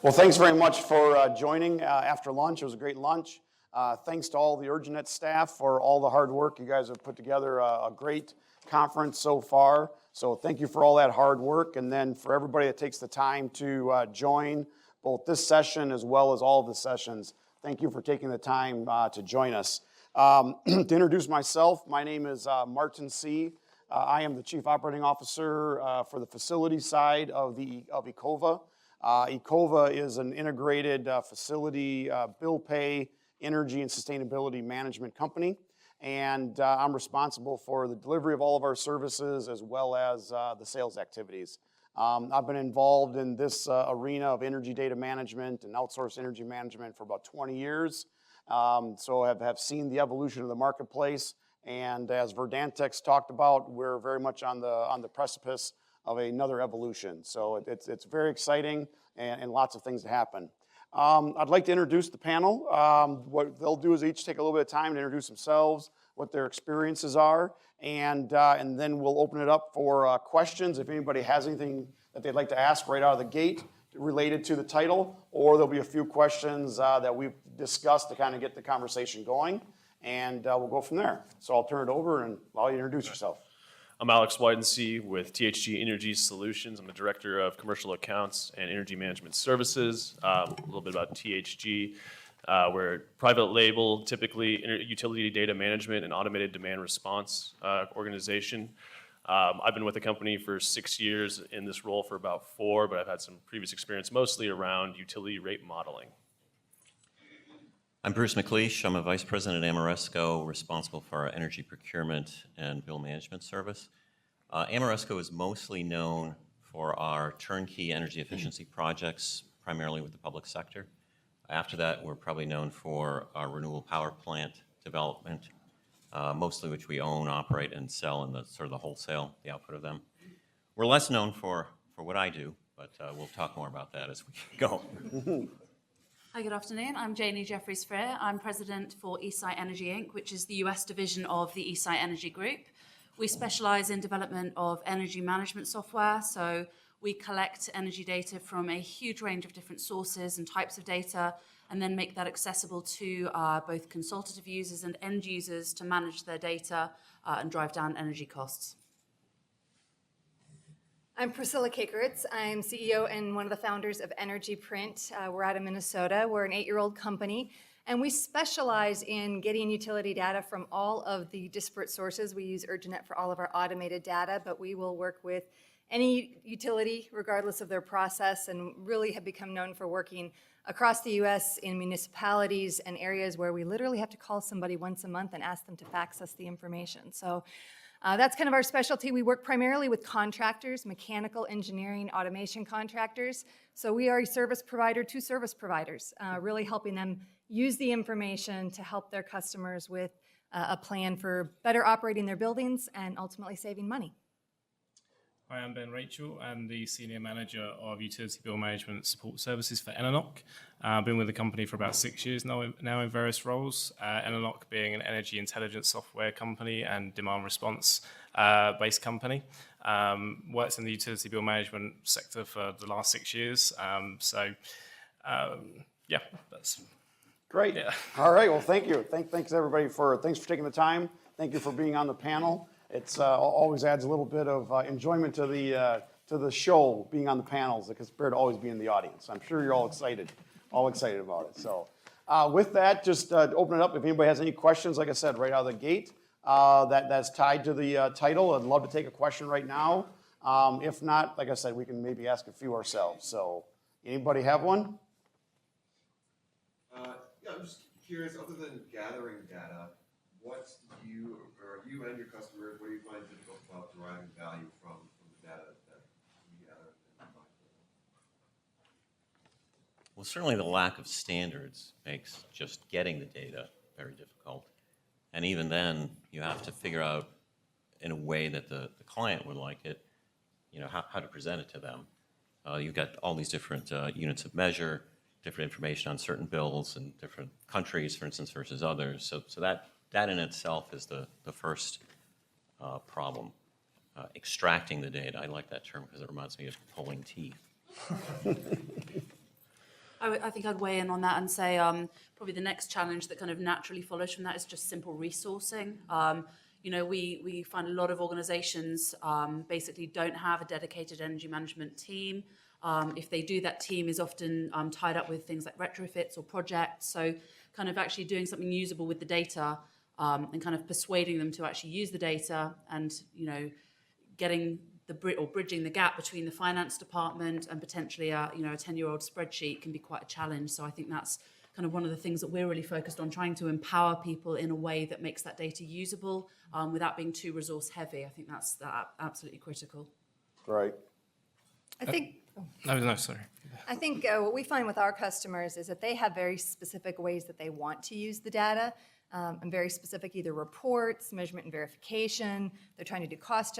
Well, thanks very much for joining after lunch. It was a great lunch. Thanks to all the EnergyNet staff for all the hard work. You guys have put together a great conference so far. So thank you for all that hard work. And then for everybody that takes the time to join both this session as well as all of the sessions, thank you for taking the time to join us. To introduce myself, my name is Martin Sieh. I am the Chief Operating Officer for the facility side of Ecova. Ecova is an integrated facility bill pay, energy, and sustainability management company. And I'm responsible for the delivery of all of our services as well as the sales activities. I've been involved in this arena of energy data management and outsourced energy management for about 20 years. So have seen the evolution of the marketplace. And as Verdantex talked about, we're very much on the precipice of another evolution. So it's very exciting and lots of things to happen. I'd like to introduce the panel. What they'll do is each take a little bit of time to introduce themselves, what their experiences are, and then we'll open it up for questions if anybody has anything that they'd like to ask right out of the gate related to the title, or there'll be a few questions that we've discussed to kind of get the conversation going, and we'll go from there. So I'll turn it over and allow you to introduce yourself. I'm Alex Widensee with THG Energy Solutions. I'm the Director of Commercial Accounts and Energy Management Services. A little bit about THG. We're private label, typically utility data management and automated demand response organization. I've been with the company for 6 years, in this role for about 4, but I've had some previous experience mostly around utility rate modeling. I'm Bruce McLeish. I'm a Vice President at Ameresco, responsible for our energy procurement and bill management service. Ameresco is mostly known for our turnkey energy efficiency projects, primarily with the public sector. After that, we're probably known for our renewable power plant development, mostly which we own, operate, and sell in the sort of the wholesale, the output of them. We're less known for what I do, but we'll talk more about that as we go. Hi, good afternoon. I'm Janie Jefferies-Freer. I'm president for eSight Energy Inc., which is the US division of the eSight Energy Group. We specialize in development of energy management software. So we collect energy data from a huge range of different sources and types of data, and then make that accessible to both consultative users and end users to manage their data and drive down energy costs. I'm Priscilla Koeckeritz. I'm CEO and one of the founders of EnergyPrint. We're out of Minnesota. We're an 8-year-old company, and we specialize in getting utility data from all of the disparate sources. We use EnergyNet for all of our automated data, but we will work with any utility, regardless of their process, and really have become known for working across the U.S. in municipalities and areas where we literally have to call somebody once a month and ask them to fax us the information. So that's kind of our specialty. We work primarily with contractors, mechanical, engineering, automation contractors. So we are a service provider to service providers, really helping them use the information to help their customers with a plan for better operating their buildings and ultimately saving money. Hi, I'm Ben Rachell. I'm the Senior Manager of Utility Bill Management Support Services for EnerNOC. I've been with the company for about 6 years now in various roles. EnerNOC being an energy intelligence software company and demand response based company. Worked in the utility bill management sector for the last 6 years. Yeah, that's great. Yeah. All right, well, thank you. Thanks everybody thanks for taking the time. Thank you for being on the panel. It's always adds a little bit of enjoyment to the show, being on the panels, compared to always being in the audience. I'm sure you're all excited about it. So with that, just open it up. If anybody has any questions, like I said, right out of the gate, that's tied to the title. I'd love to take a question right now. If not, like I said, we can maybe ask a few ourselves. So anybody have one? Yeah, I'm just curious, other than gathering data, what do you and your customers, what do you find difficult about deriving value from the data that you gather and provide? Well, certainly the lack of standards makes just getting the data very difficult. And even then, you have to figure out in a way that the client would like it, how to present it to them. You've got all these different units of measure, different information on certain bills in different countries, for instance, versus others. So that in itself is the first problem. Extracting the data. I like that term because it reminds me of pulling teeth. I think I'd weigh in on that and say probably the next challenge that kind of naturally follows from that is just simple resourcing. We find a lot of organizations basically don't have a dedicated energy management team. If they do, that team is often tied up with things like retrofits or projects. So kind of actually doing something usable with the data and kind of persuading them to actually use the data and, getting bridging the gap between the finance department and potentially a 10-year-old spreadsheet can be quite a challenge. So I think that's kind of one of the things that we're really focused on, trying to empower people in a way that makes that data usable without being too resource heavy. I think that's absolutely critical. Right. I think No, sorry. I think what we find with our customers is that they have very specific ways that they want to use the data, and very specific either reports, measurement and verification. They're trying to do cost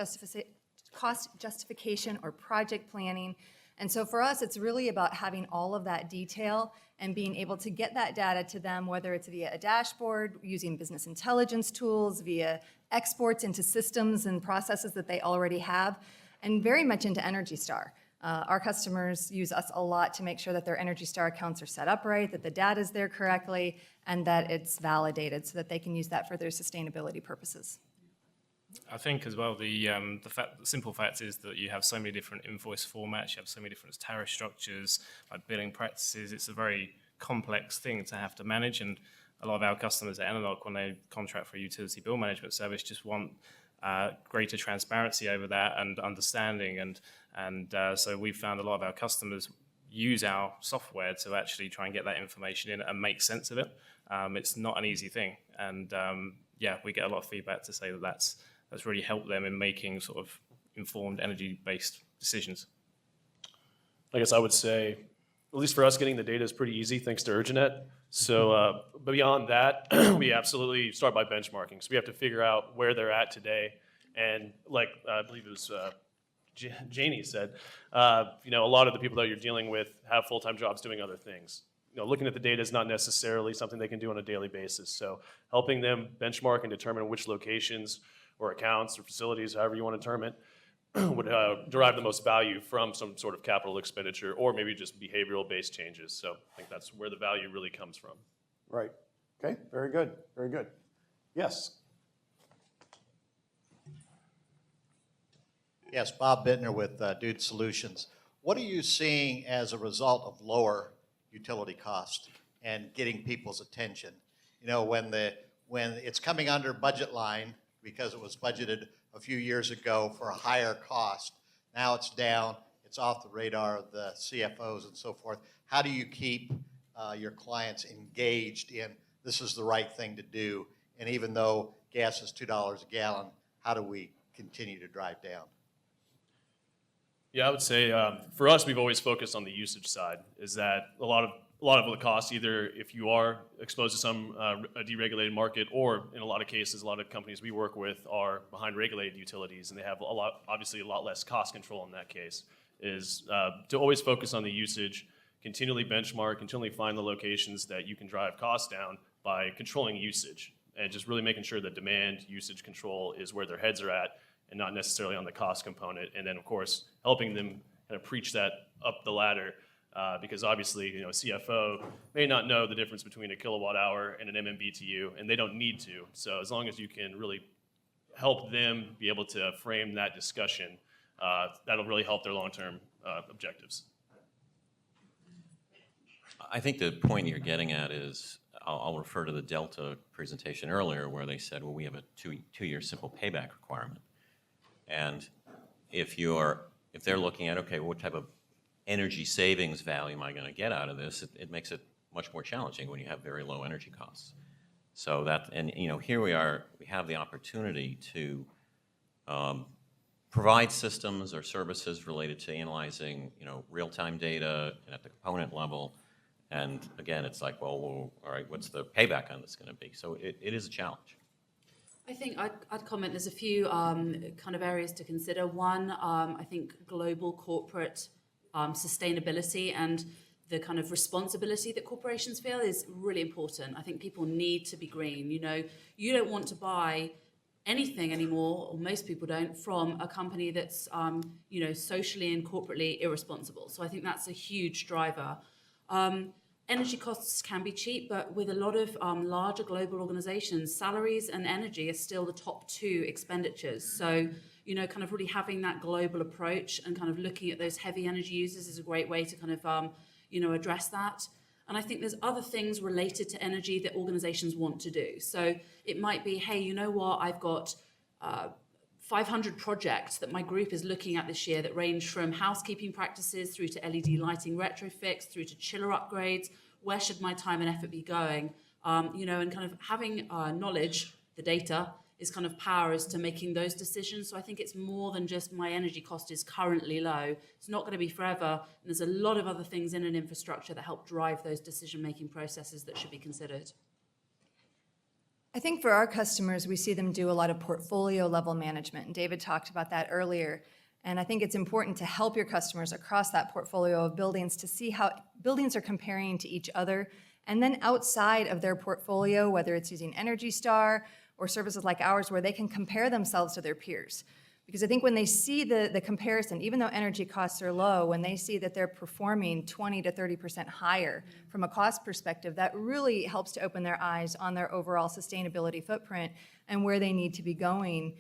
justification or project planning. And so for us, it's really about having all of that detail and being able to get that data to them, whether it's via a dashboard, using business intelligence tools, via exports into systems and processes that they already have, and very much into Energy Star. Our customers use us a lot to make sure that their Energy Star accounts are set up right, that the data is there correctly, and that it's validated so that they can use that for their sustainability purposes. I think as well, the simple fact is that you have so many different invoice formats, you have so many different tariff structures, like billing practices. It's a very complex thing to have to manage, and a lot of our customers at EnerNOC, when they contract for a utility bill management service, just want greater transparency over that and understanding. And so we've found a lot of our customers use our software to actually try and get that information in and make sense of it. It's not an easy thing, and we get a lot of feedback to say that that's really helped them in making sort of informed energy-based decisions. I guess I would say, at least for us, getting the data is pretty easy thanks to EnerNet. So but beyond that, we absolutely start by benchmarking. So we have to figure out where they're at today. And like I believe it was Janie said, a lot of the people that you're dealing with have full-time jobs doing other things. Looking at the data is not necessarily something they can do on a daily basis. So helping them benchmark and determine which locations or accounts or facilities, however you want to term it, would derive the most value from some sort of capital expenditure or maybe just behavioral-based changes. So I think that's where the value really comes from. Right. Okay, very good, very good. Yes. Yes, Bob Bittner with Dude Solutions. What are you seeing as a result of lower utility cost and getting people's attention? When it's coming under budget line because it was budgeted a few years ago for a higher cost, now it's down, it's off the radar of the CFOs and so forth. How do you keep your clients engaged in this is the right thing to do? And even though gas is $2 a gallon, how do we continue to drive down? Yeah, I would say for us, we've always focused on the usage side. Is that a lot of the costs, either if you are exposed to some a deregulated market, or in a lot of cases, a lot of companies we work with are behind regulated utilities, and they have obviously a lot less cost control in that case. Is to always focus on the usage, continually benchmark, continually find the locations that you can drive costs down by controlling usage, and just really making sure that demand usage control is where their heads are at, and not necessarily on the cost component. And then, of course, helping them kind of preach that up the ladder, because obviously, a CFO may not know the difference between a kilowatt hour and an MMBTU, and they don't need to. So as long as you can really help them be able to frame that discussion, that'll really help their long-term objectives. I think the point you're getting at is, I'll refer to the Delta presentation earlier where they said, well, we have a two-year simple payback requirement. And if they're looking at, okay, what type of energy savings value am I going to get out of this, it makes it much more challenging when you have very low energy costs. So here we are, we have the opportunity to provide systems or services related to analyzing, real-time data at the component level. And again, it's like, well, all right, what's the payback on this going to be? So it is a challenge. I think I'd comment there's a few kind of areas to consider. One, I think global corporate sustainability and the kind of responsibility that corporations feel is really important. I think people need to be green. You don't want to buy anything anymore, or most people don't, from a company that's socially and corporately irresponsible. So I think that's a huge driver. Energy costs can be cheap, but with a lot of larger global organizations, salaries and energy are still the top two expenditures. So, kind of really having that global approach and kind of looking at those heavy energy users is a great way to kind of, address that. And I think there's other things related to energy that organizations want to do. So it might be, hey, you know what, I've got 500 projects that my group is looking at this year that range from housekeeping practices through to LED lighting retrofits, through to chiller upgrades. Where should my time and effort be going? And kind of having knowledge, the data, is kind of power as to making those decisions. So I think it's more than just my energy cost is currently low. It's not going to be forever. And there's a lot of other things in an infrastructure that help drive those decision-making processes that should be considered. I think for our customers, we see them do a lot of portfolio level management, and David talked about that earlier. And I think it's important to help your customers across that portfolio of buildings to see how buildings are comparing to each other. And then outside of their portfolio, whether it's using Energy Star or services like ours, where they can compare themselves to their peers. Because I think when they see the comparison, even though energy costs are low, when they see that they're performing 20 to 30% higher from a cost perspective, that really helps to open their eyes on their overall sustainability footprint and where they need to be going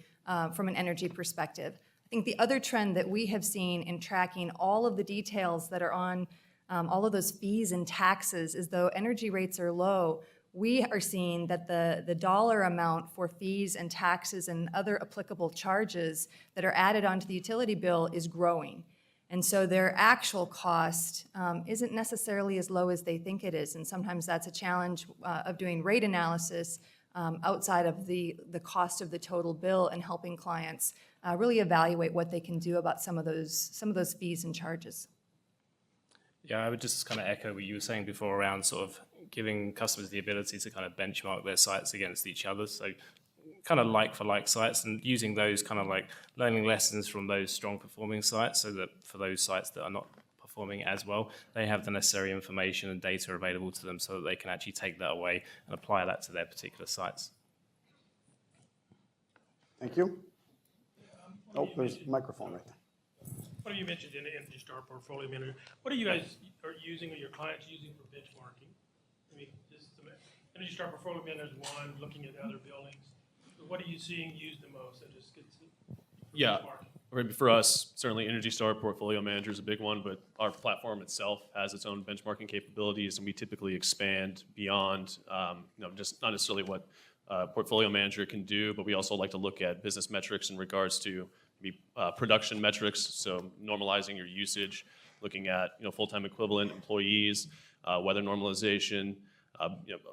from an energy perspective. I think the other trend that we have seen in tracking all of the details that are on all of those fees and taxes is though energy rates are low, we are seeing that the dollar amount for fees and taxes and other applicable charges that are added onto the utility bill is growing. And so their actual cost isn't necessarily as low as they think it is. And sometimes that's a challenge of doing rate analysis outside of the cost of the total bill and helping clients really evaluate what they can do about some of those fees and charges. Yeah, I would just kind of echo what you were saying before around sort of giving customers the ability to kind of benchmark their sites against each other. So kind of like for like sites and using those kind of like learning lessons from those strong performing sites so that for those sites that are not performing as well, they have the necessary information and data available to them so that they can actually take that away and apply that to their particular sites. Thank you. Oh, there's a microphone right there. What you mentioned in the Energy Star Portfolio Manager, what are you guys are using or your clients using for benchmarking? I mean, Energy Star Portfolio Manager is one, looking at other buildings. But what are you seeing used the most? That just gets Yeah, benchmarking? for us, certainly Energy Star Portfolio Manager is a big one, but our platform itself has its own benchmarking capabilities, and we typically expand beyond, just not necessarily what Portfolio Manager can do, but we also like to look at business metrics in regards to production metrics, so normalizing your usage, looking at full-time equivalent employees, weather normalization,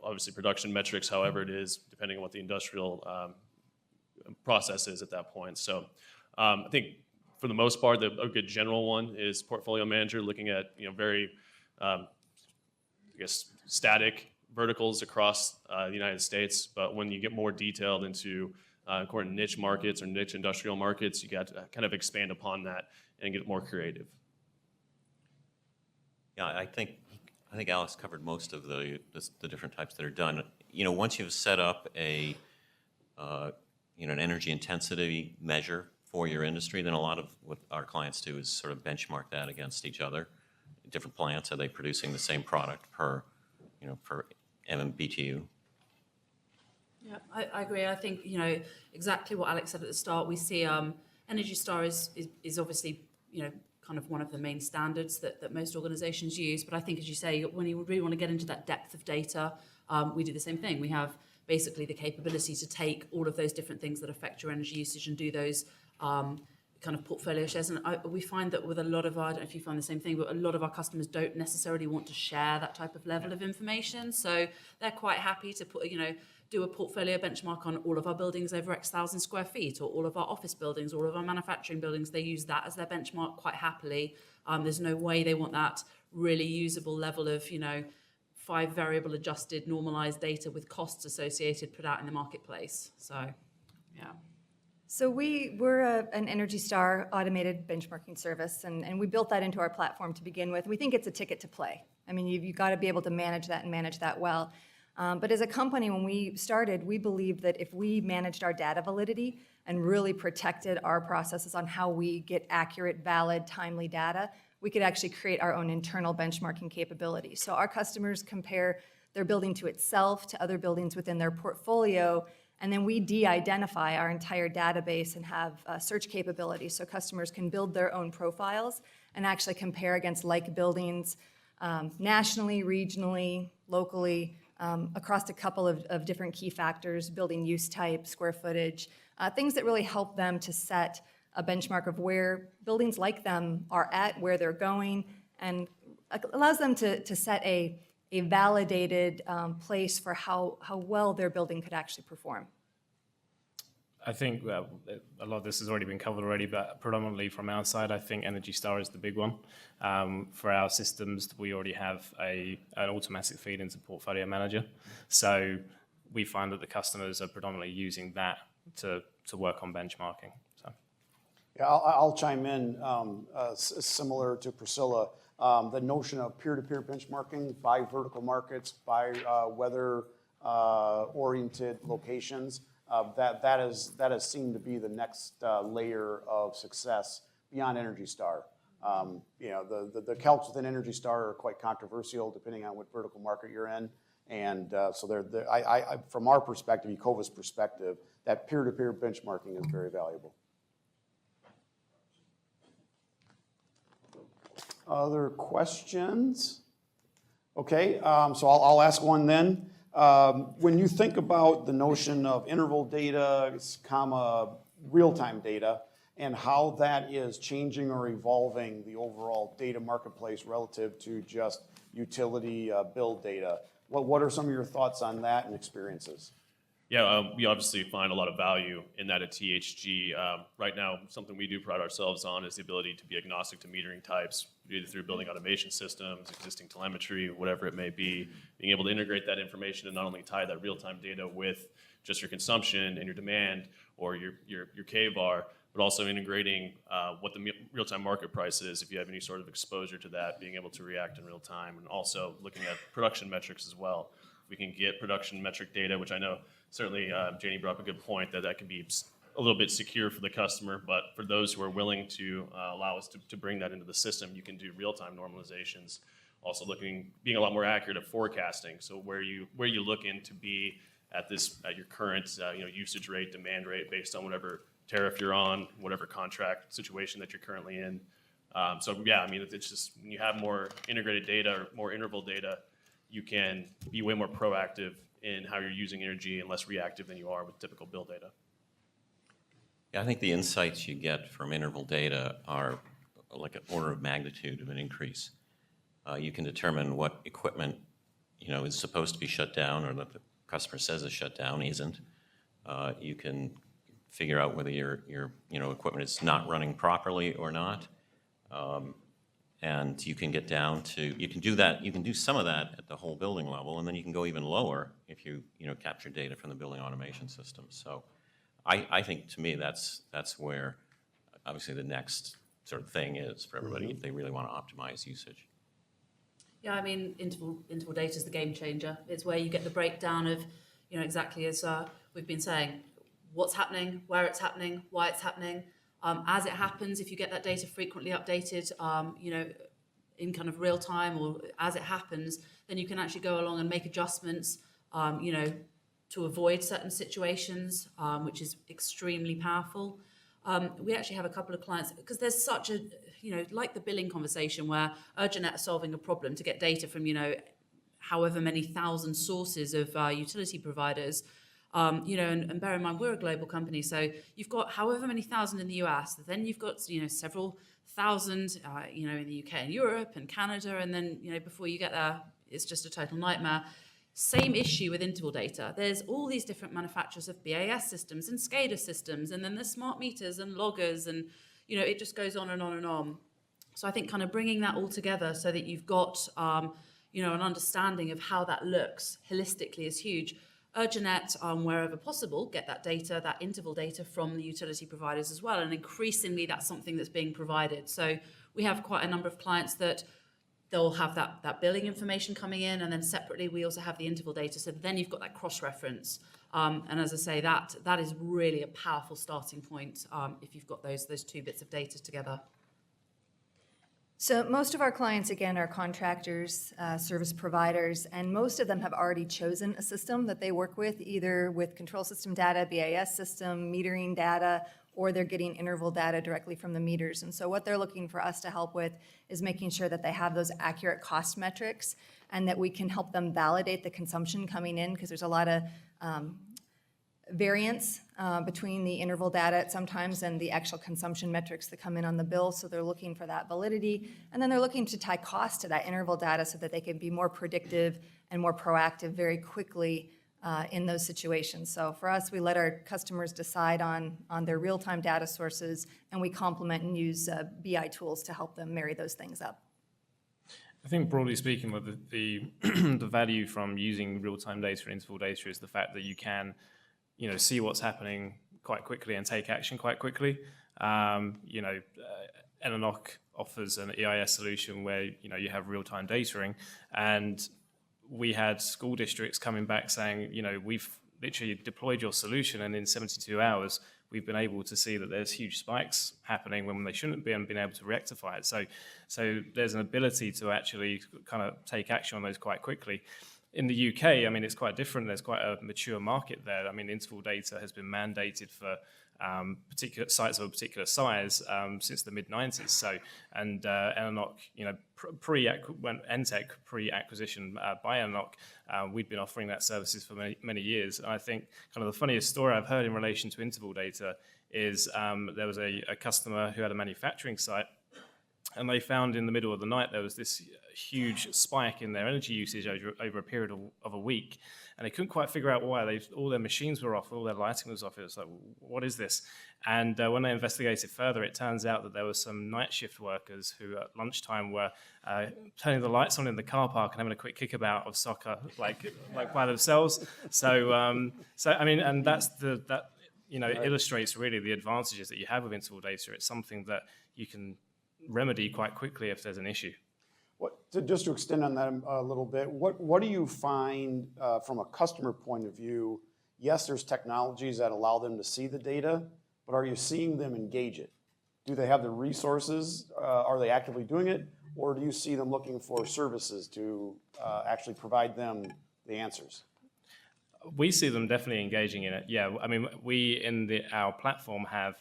obviously production metrics, however it is, depending on what the industrial process is at that point. So I think for the most part, a good general one is Portfolio Manager, looking at very, static verticals across the United States. But when you get more detailed into important niche markets or niche industrial markets, you got to kind of expand upon that and get more creative. Yeah, I think Alex covered most of the different types that are done. Once you've set up an energy intensity measure for your industry, then a lot of what our clients do is sort of benchmark that against each other. Different plants, are they producing the same product per MMBTU? Yeah, I agree. I think, exactly what Alex said at the start. We see Energy Star is obviously, kind of one of the main standards that most organizations use. But I think, as you say, when you really want to get into that depth of data, we do the same thing. We have basically the capability to take all of those different things that affect your energy usage and do those kind of portfolio shares. And we find that with a lot of our, I don't know if you find the same thing, but a lot of our customers don't necessarily want to share that type of level of information. So they're quite happy to put, do a portfolio benchmark on all of our buildings over X thousand square feet, or all of our office buildings, all of our manufacturing buildings. They use that as their benchmark quite happily. There's no way they want that really usable level of, 5 variable adjusted normalized data with costs associated put out in the marketplace. So, yeah. So we're an Energy Star automated benchmarking service, and we built that into our platform to begin with. We think it's a ticket to play. I mean, you've got to be able to manage that and manage that well. But as a company, when we started, we believed that if we managed our data validity and really protected our processes on how we get accurate, valid, timely data, we could actually create our own internal benchmarking capability. So our customers compare their building to itself, to other buildings within their portfolio, and then we de-identify our entire database and have search capabilities so customers can build their own profiles and actually compare against like buildings nationally, regionally, locally, across a couple of different key factors, building use type, square footage, things that really help them to set a benchmark of where buildings like them are at, where they're going, and allows them to set a validated place for how well their building could actually perform. I think a lot of this has already been covered already, but predominantly from our side, I think Energy Star is the big one. For our systems, we already have an automatic feed into Portfolio Manager. So we find that the customers are predominantly using that to work on benchmarking. So. Yeah, I'll chime in, similar to Priscilla. The notion of peer-to-peer benchmarking by vertical markets, by weather-oriented locations, that has seemed to be the next layer of success beyond Energy Star. The calcs within Energy Star are quite controversial depending on what vertical market you're in, and so from our perspective, Ecova's perspective, that peer-to-peer benchmarking is very valuable. Other questions? Okay, so I'll ask one then. When you think about the notion of interval data, real-time data, and how that is changing or evolving the overall data marketplace relative to just utility bill data, what are some of your thoughts on that and experiences? Yeah, we obviously find a lot of value in that at THG. Right now, something we do pride ourselves on is the ability to be agnostic to metering types, either through building automation systems, existing telemetry, whatever it may be, being able to integrate that information and not only tie that real-time data with just your consumption and your demand or your K-bar, but also integrating what the real-time market price is if you have any sort of exposure to that, being able to react in real time, and also looking at production metrics as well. We can get production metric data, which I know certainly Janie brought up a good point that can be a little bit secure for the customer, but for those who are willing to allow us to bring that into the system, you can do real-time normalizations. Also being a lot more accurate at forecasting. So where you looking to be at your current usage rate, demand rate, based on whatever tariff you're on, whatever contract situation that you're currently in. So yeah, I mean, it's just when you have more integrated data or more interval data, you can be way more proactive in how you're using energy and less reactive than you are with typical bill data. Yeah, I think the insights you get from interval data are like an order of magnitude of an increase. You can determine what equipment is supposed to be shut down or that the customer says is shut down isn't. You can figure out whether your equipment is not running properly or not. And you can get down to, you can do some of that at the whole building level, and then you can go even lower if you capture data from the building automation system. So I think, to me, that's where obviously the next sort of thing is for everybody if they really want to optimize usage. Yeah, I mean, interval data is the game changer. It's where you get the breakdown of, exactly as we've been saying, what's happening, where it's happening, why it's happening. As it happens, if you get that data frequently updated, in kind of real time or as it happens, then you can actually go along and make adjustments, to avoid certain situations, which is extremely powerful. We actually have a couple of clients, because there's such a, like the billing conversation where Urgent are solving a problem to get data from, however many thousand sources of utility providers. And bear in mind, we're a global company, so you've got however many thousand in the US, then you've got, several thousand, in the UK and Europe and Canada, and then, before you get there, it's just a total nightmare. Same issue with interval data. There's all these different manufacturers of BAS systems and SCADA systems, and then there's smart meters and loggers, and, it just goes on and on and on. So I think kind of bringing that all together so that you've got, an understanding of how that looks holistically is huge. Urgent, wherever possible, get that data, that interval data from the utility providers as well. And increasingly, that's something that's being provided. So we have quite a number of clients that they'll have that billing information coming in, and then separately, we also have the interval data. So then you've got that cross-reference. And as I say, that is really a powerful starting point if you've got those two bits of data together. So most of our clients, again, are contractors, service providers, and most of them have already chosen a system that they work with, either with control system data, BAS system, metering data, or they're getting interval data directly from the meters. And so what they're looking for us to help with is making sure that they have those accurate cost metrics and that we can help them validate the consumption coming in, because there's a lot of variance between the interval data sometimes and the actual consumption metrics that come in on the bill. So they're looking for that validity. And then they're looking to tie cost to that interval data so that they can be more predictive and more proactive very quickly in those situations. So for us, we let our customers decide on their real-time data sources, and we complement and use BI tools to help them marry those things up. I think broadly speaking, what the value from using real-time data and interval data is the fact that you can see what's happening quite quickly and take action quite quickly. EnerNOC offers an EIS solution where you have real-time dataing, and we had school districts coming back saying, we've literally deployed your solution, and in 72 hours we've been able to see that there's huge spikes happening when they shouldn't be, and been able to rectify it. So there's an ability to actually kind of take action on those quite quickly. In the UK, it's quite different. There's quite a mature market there. Interval data has been mandated for particular sites of a particular size since the mid-90s. So, and EnerNOC, when Entech pre-acquisition by EnerNOC, we'd been offering that services for many years. And I think kind of the funniest story I've heard in relation to interval data is there was a customer who had a manufacturing site, and they found in the middle of the night there was this huge spike in their energy usage over a period of a week. And they couldn't quite figure out why. All their machines were off, all their lighting was off. It was like, what is this? And when they investigated further, it turns out that there were some night shift workers who at lunchtime were turning the lights on in the car park and having a quick kickabout of soccer, like by themselves. And that's it illustrates really the advantages that you have with interval data. It's something that you can remedy quite quickly if there's an issue. Just to extend on that a little bit, what do you find from a customer point of view? Yes, there's technologies that allow them to see the data, but are you seeing them engage it? Do they have the resources? Are they actively doing it? Or do you see them looking for services to actually provide them the answers? We see them definitely engaging in it. Yeah, we in our platform have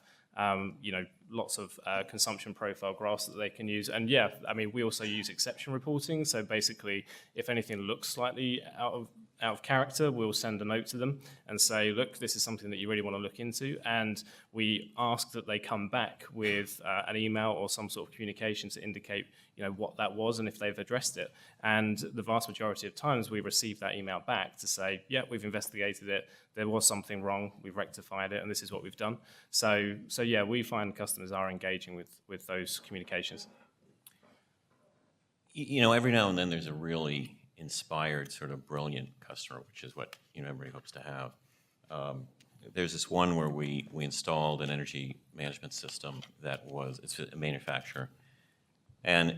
lots of consumption profile graphs that they can use. And yeah, we also use exception reporting. So basically, if anything looks slightly out of character, we'll send a note to them and say, look, this is something that you really want to look into. And we ask that they come back with an email or some sort of communication to indicate what that was and if they've addressed it. And the vast majority of times we receive that email back to say, yeah, we've investigated it, there was something wrong, we've rectified it, and this is what we've done. So yeah, we find customers are engaging with those communications. Every now and then there's a really inspired, sort of brilliant customer, which is what everybody hopes to have. There's this one where we installed an energy management system it's a manufacturer, and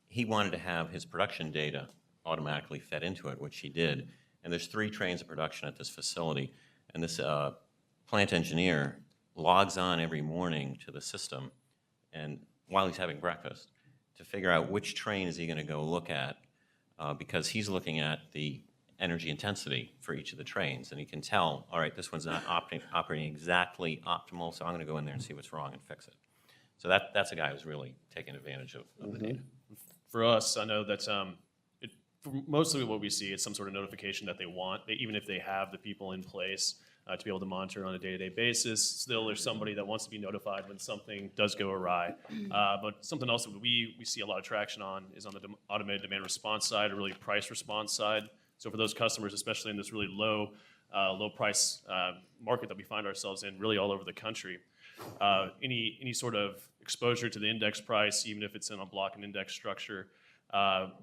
he wanted to have his production data automatically fed into it, which he did. And there's 3 trains of production at this facility, and this plant engineer logs on every morning to the system, and while he's having breakfast, to figure out which train is he going to go look at, because he's looking at the energy intensity for each of the trains, and he can tell, all right, this one's not operating exactly optimal, so I'm going to go in there and see what's wrong and fix it. So that's a guy who's really taking advantage of the data. For us, I know that mostly what we see is some sort of notification that they want, even if they have the people in place to be able to monitor on a day-to-day basis. Still, there's somebody that wants to be notified when something does go awry. But something else that we see a lot of traction on is on the automated demand response side, or really price response side. So for those customers, especially in this really low price market that we find ourselves in, really all over the country, any sort of exposure to the index price, even if it's in a block and index structure,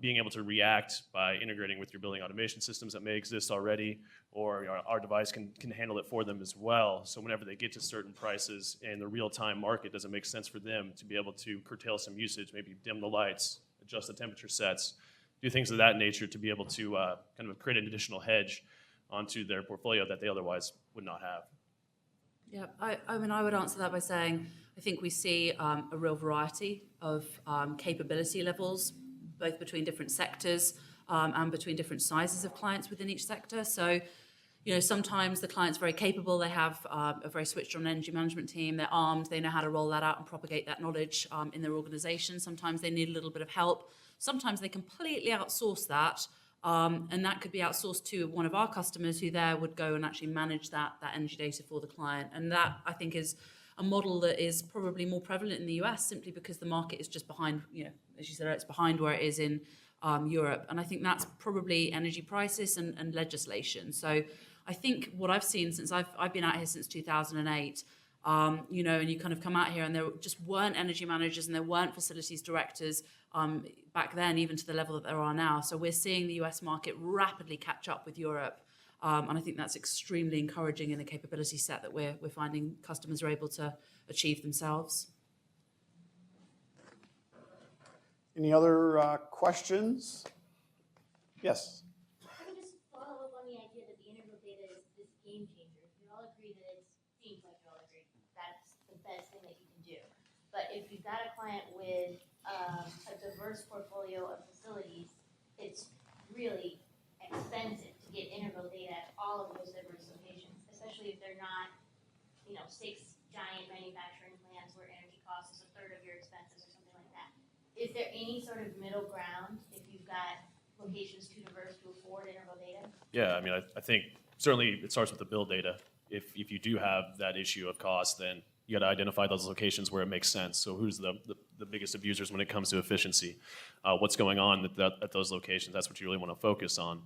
being able to react by integrating with your building automation systems that may exist already, or our device can handle it for them as well. So whenever they get to certain prices in the real-time market, does it make sense for them to be able to curtail some usage, maybe dim the lights, adjust the temperature sets, do things of that nature to be able to kind of create an additional hedge onto their portfolio that they otherwise would not have. Yeah, I mean, I would answer that by saying I think we see a real variety of capability levels, both between different sectors and between different sizes of clients within each sector. So, you know, sometimes the client's very capable, they have a very switched on energy management team, they're armed, they know how to roll that out and propagate that knowledge in their organization. Sometimes they need a little bit of help. Sometimes they completely outsource that. And that could be outsourced to one of our customers who there would go and actually manage that energy data for the client. And that, I think, is a model that is probably more prevalent in the US simply because the market is just behind, you know, as you said, it's behind where it is in Europe. And I think that's probably energy prices and legislation. So I think what I've seen since I've been out here since 2008, you know, and you kind of come out here and there just weren't energy managers and there weren't facilities directors back then, even to the level that there are now. So we're seeing the US market rapidly catch up with Europe. And I think that's extremely encouraging in the capability set that we're finding customers are able to achieve themselves. Any other questions? Yes. Let me just follow up on the idea that the integral data is this game changer. We all agree that it seems like we all agree that's the best thing that you can do. But if you've got a client with a diverse portfolio of facilities, it's really expensive to get integral data at all of those diverse locations, especially if they're not, you know, 6 giant manufacturing plants where energy cost is a third of your expenses or something like that. Is there any sort of middle ground if you've got locations too diverse to afford integral data? Yeah, I mean, I think certainly it starts with the build data. If you do have that issue of cost, then you got to identify those locations where it makes sense. So who's the biggest abusers when it comes to efficiency? What's going on at those locations? That's what you really want to focus on.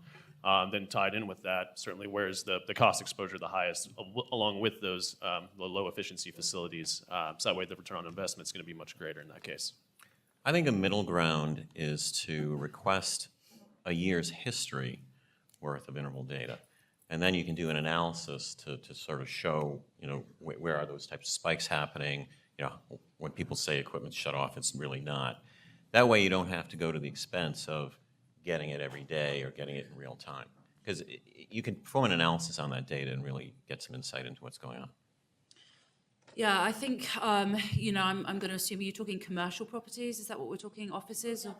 Then tied in with that, certainly where's the cost exposure the highest, along with those the low efficiency facilities. So that way the return on investment is going to be much greater in that case. I think a middle ground is to request a year's history worth of interval data. And then you can do an analysis to sort of show, you know, where are those types of spikes happening. You know, when people say equipment's shut off, it's really not. That way you don't have to go to the expense of getting it every day or getting it in real time. Because you can perform an analysis on that data and really get some insight into what's going on. Yeah, I think, you know, I'm going to assume you're talking commercial properties. Is that what we're talking, offices or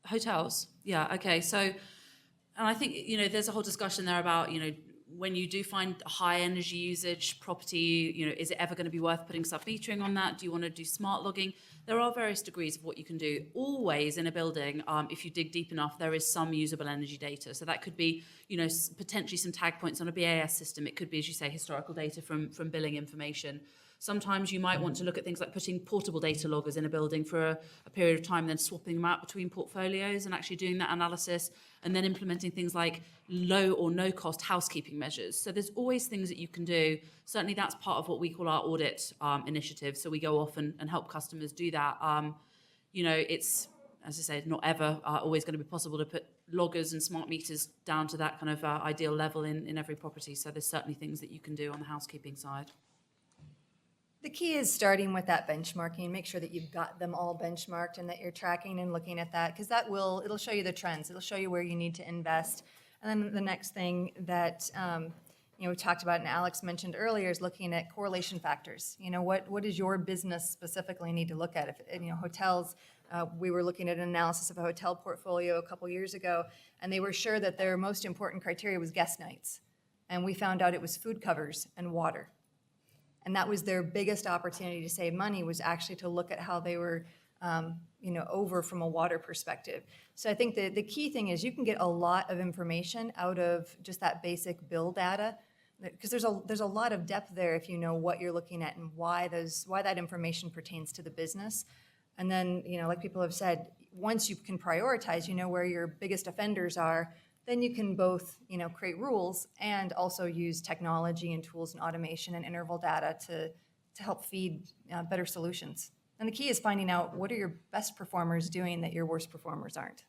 hotels? Yeah, okay. So, and I think, you know, there's a whole discussion there about, you know, when you do find a high energy usage property, you know, is it ever going to be worth putting sub-metering on that? Do you want to do smart logging? There are various degrees of what you can do. Always in a building, if you dig deep enough, there is some usable energy data. So that could be, you know, potentially some tag points on a BAS system. It could be, as you say, historical data from billing information. Sometimes you might want to look at things like putting portable data loggers in a building for a period of time, then swapping them out between portfolios and actually doing that analysis, and then implementing things like low or no cost housekeeping measures. So there's always things that you can do. Certainly that's part of what we call our audit initiative. So we go off and help customers do that. You know, it's, as I said, not ever always going to be possible to put loggers and smart meters down to that kind of ideal level in every property. So there's certainly things that you can do on the housekeeping side. The key is starting with that benchmarking. Make sure that you've got them all benchmarked and that you're tracking and looking at that, because it'll show you the trends. It'll show you where you need to invest. And then the next thing that you know, we talked about and Alex mentioned earlier is looking at correlation factors. You know, what does your business specifically need to look at? If, you know, hotels, we were looking at an analysis of a hotel portfolio a couple years ago, and they were sure that their most important criteria was guest nights. And we found out it was food covers and water. And that was their biggest opportunity to save money, was actually to look at how they were, you know, over from a water perspective. So I think the key thing is you can get a lot of information out of just that basic bill data, because there's a lot of depth there if you know what you're looking at and why that information pertains to the business. And then, you know, like people have said, once you can prioritize, you know where your biggest offenders are, then you can both, you know, create rules and also use technology and tools and automation and interval data to help feed better solutions. And the key is finding out what are your best performers doing that your worst performers aren't.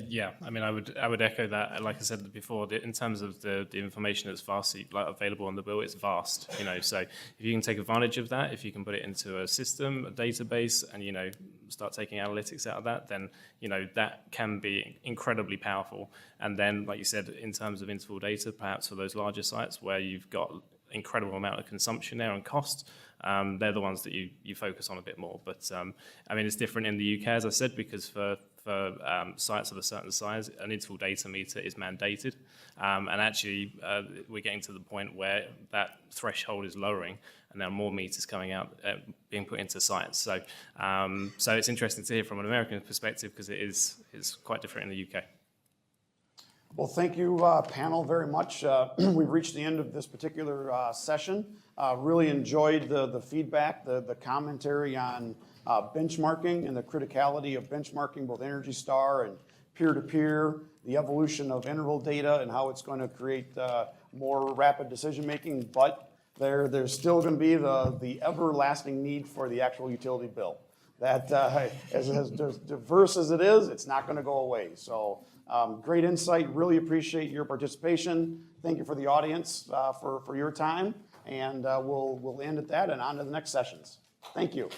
Yeah, I mean, I would echo that. Like I said before, in terms of the information that's vastly available on the bill, it's vast. You know, so if you can take advantage of that, if you can put it into a system, a database, and you know, start taking analytics out of that, then you know that can be incredibly powerful. And then, like you said, in terms of interval data, perhaps for those larger sites where you've got incredible amount of consumption there and cost, they're the ones that you focus on a bit more. But I mean, it's different in the UK, as I said, because for sites of a certain size, an interval data meter is mandated. And actually, we're getting to the point where that threshold is lowering, and there are more meters coming out, being put into sites. So, so it's interesting to hear from an American perspective, because it's quite different in the UK. Well, thank you, panel, very much. We've reached the end of this particular session. Really enjoyed the feedback, the commentary on benchmarking and the criticality of benchmarking, both Energy Star and peer-to-peer, the evolution of interval data and how it's going to create more rapid decision-making, but there's still going to be the everlasting need for the actual utility bill. That, as diverse as it is, it's not going to go away. So great insight, really appreciate your participation. Thank you for the audience for your time, and we'll end at that and on to the next sessions. Thank you.